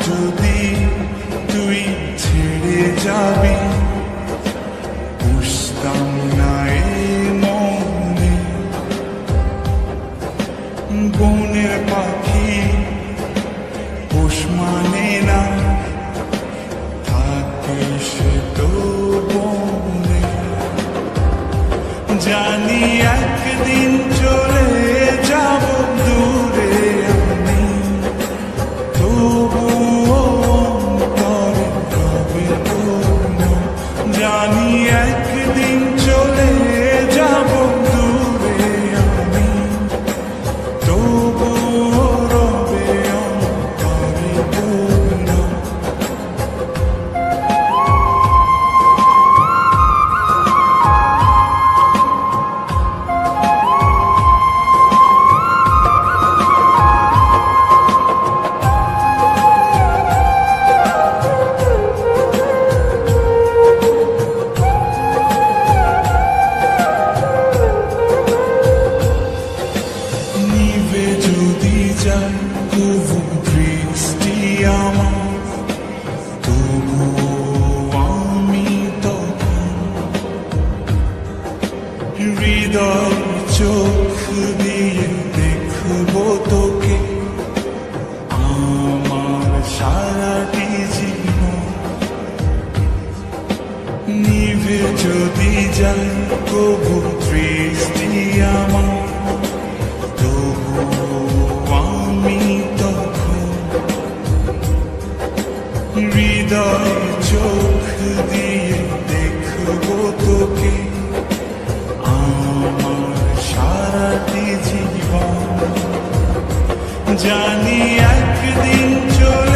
যদি তুই ছেড়ে যাবি, বুঝতাম না এ মনে বনের পাখি পোষ মানে না, থাকে সে তো বনে। জানি একদিন চলে যাব দূরে আমি, তবুও অন্তরে রবে তোর। জানি একদিন চলে যাব দূরে আমি, তবুও রবে অন্তরে তোর। নিভে যদি যায় তবু দৃষ্টি আমার, তবু আমি তখন হৃদয় চোখ দিয়ে দেখব তোকে আমার সারাটি জীবন। নিভে যদি যায় তবু দৃষ্টি আমার, আমি তখন হৃদয় চোখ দিয়ে দেখব তোকে আমার সারাটি জীবন। জানি একদিন চলে